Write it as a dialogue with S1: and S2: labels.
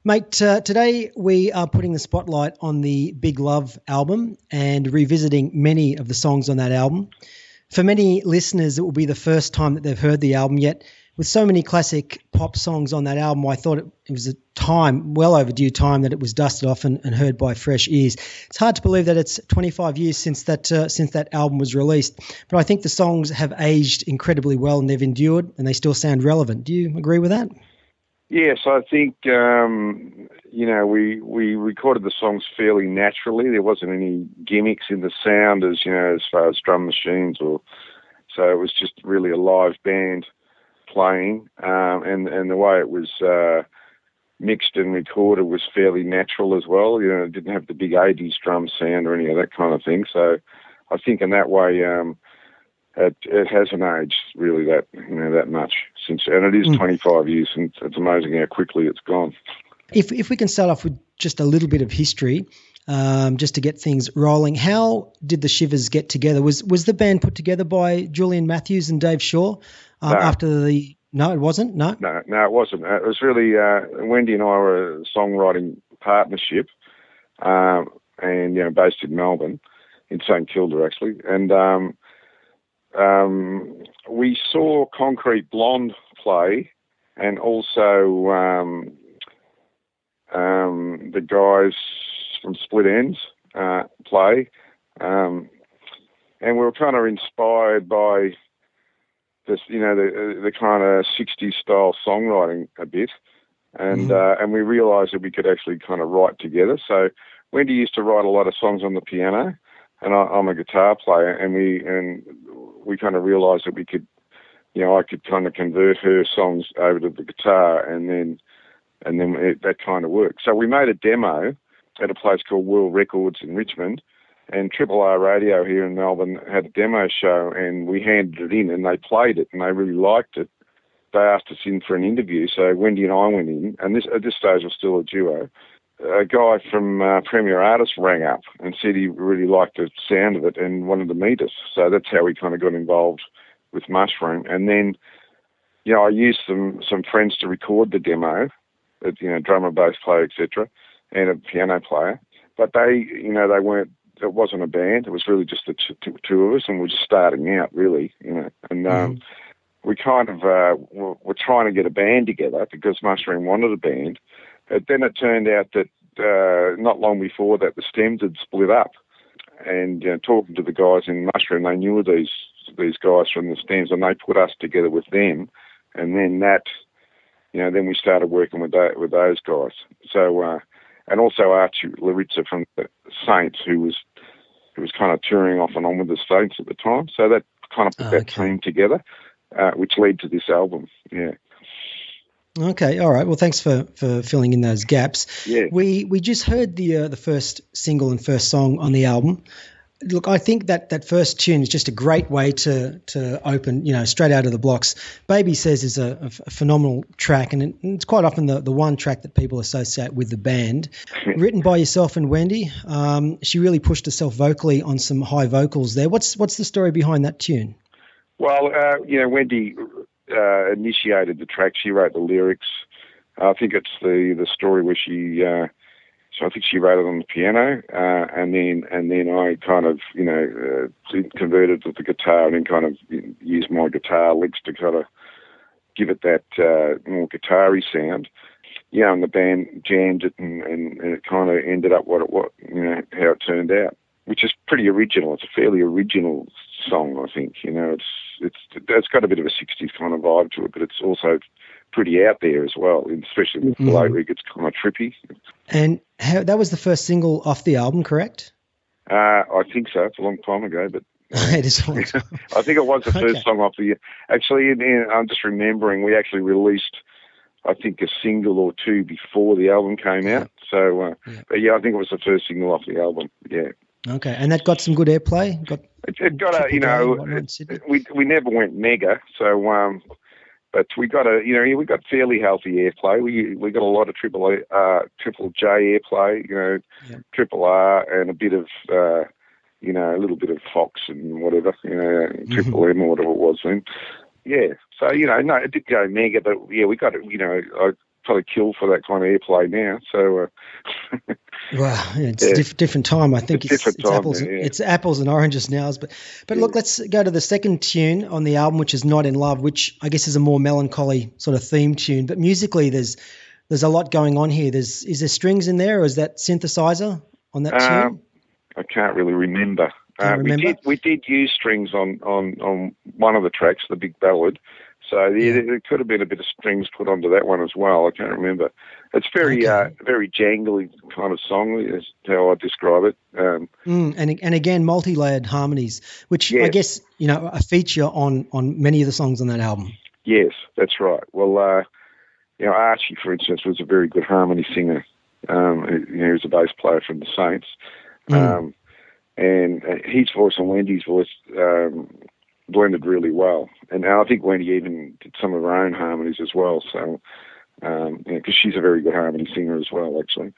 S1: Mate, today we are putting the spotlight on the Big Love album and revisiting many of the songs on that album. For many listeners, it will be the first time that they've heard the album, yet with so many classic pop songs on that album, I thought it was a time, well overdue time, that it was dusted off and heard by fresh ears. It's hard to believe that it's 25 years since that album was released, but I think the songs have aged incredibly well and they've endured and they still sound relevant. Do you agree with that?
S2: Yes, I think, we recorded the songs fairly naturally. There wasn't any gimmicks in the sound as far as drum machines so it was just really a live band playing, and the way it was mixed and recorded was fairly natural as well. It didn't have the big 80s drum sound or any of that kind of thing. So I think in that way, it hasn't aged really that much since, and it is 25 years since. It's amazing how quickly it's gone.
S1: If we can start off with just a little bit of history, just to get things rolling, how did the Shivers get together? Was the band put together by Julian Matthews and Dave Shaw No, it wasn't. No,
S2: it wasn't. It was really Wendy and I were a songwriting partnership, and based in Melbourne, in St Kilda actually, and we saw Concrete Blonde play, and also the guys from Split Ends play, and we were kind of inspired by this, the kind of 60s style songwriting a bit, and we realised that we could actually kind of write together. So Wendy used to write a lot of songs on the piano, and I'm a guitar player, and we kind of realised that we could, I could kind of convert her songs over to the guitar, and then that kind of worked. So we made a demo at a place called World Records in Richmond, and Triple R Radio here in Melbourne had a demo show, and we handed it in, and they played it, and they really liked it. They asked us in for an interview, so Wendy and I went in, and at this stage was still a duo. A guy from Premier Artists rang up and said he really liked the sound of it and wanted to meet us. So that's how we kind of got involved with Mushroom. And then, I used some friends to record the demo, drummer, bass player, etc., and a piano player. But they weren't. It wasn't a band. It was really just the two of us, and we're just starting out, really, And we kind of were trying to get a band together because Mushroom wanted a band. But then it turned out that not long before that, the Stems had split up. And talking to the guys in Mushroom, they knew these guys from the Stems, and they put us together with them. And then then we started working with those guys. So, and also Archie Laritza from the Saints, who was kind of touring off and on with the Saints at the time. So that kind of put that team together, which led to this album. Yeah.
S1: Okay, all right. Well, thanks for filling in those gaps.
S2: Yeah.
S1: We just heard the first single and first song on the album. Look, I think that first tune is just a great way to open, straight out of the blocks. Baby Says is a phenomenal track, and it's quite often the one track that people associate with the band. Written by yourself and Wendy, she really pushed herself vocally on some high vocals there. What's the story behind that tune?
S2: Well, Wendy initiated the track. She wrote the lyrics. I think it's the story where she. So I think she wrote it on the piano, and then I kind of converted to the guitar and then kind of used my guitar licks to kind of give it that more guitar-y sound. Yeah, and the band jammed it, and it kind of ended up what how it turned out, which is pretty original. It's a fairly original song, I think. It's got a bit of a 60s kind of vibe to it, but it's also pretty out there as well, especially with the low rig. It's kind of trippy. And
S1: that was the first single off the album, correct?
S2: I think so. It's a long time ago, but
S1: it is a long time.
S2: I think it was the first song off the. Actually, I'm just remembering we actually released, I think, a single or two before the album came out. So, but yeah, I think it was the first single off the album. Yeah.
S1: Okay, and that got some good airplay.
S2: It got we never went mega, so but we got we got fairly healthy airplay. We got a lot of triple J airplay, triple R, and a bit of a little bit of Fox and whatever, triple M or whatever it was then. Yeah, so no, it did go mega, but yeah, we got it. I probably kill for that kind of airplay now. So,
S1: Well, it's
S2: yeah,
S1: different time. I think
S2: it's different time
S1: apples.
S2: now, yeah.
S1: It's apples and oranges now. But look, let's go to the second tune on the album, which is "Not in Love," which I guess is a more melancholy sort of theme tune. But musically, there's a lot going on here. Is there strings in there, or is that synthesizer on that tune?
S2: I can't really remember.
S1: Remember?
S2: We did use strings on one of the tracks, the big ballad. So there could have been a bit of strings put onto that one as well. I can't remember. It's very very jangly kind of song is how I describe it.
S1: And again, multi-layered harmonies, which I guess a feature on many of the songs on that album.
S2: Yes, that's right. Well, Archie, for instance, was a very good harmony singer. He was a bass player from the Saints. And his voice and Wendy's voice blended really well. And I think Wendy even did some of her own harmonies as well. So, because she's a very good harmony singer as well, actually.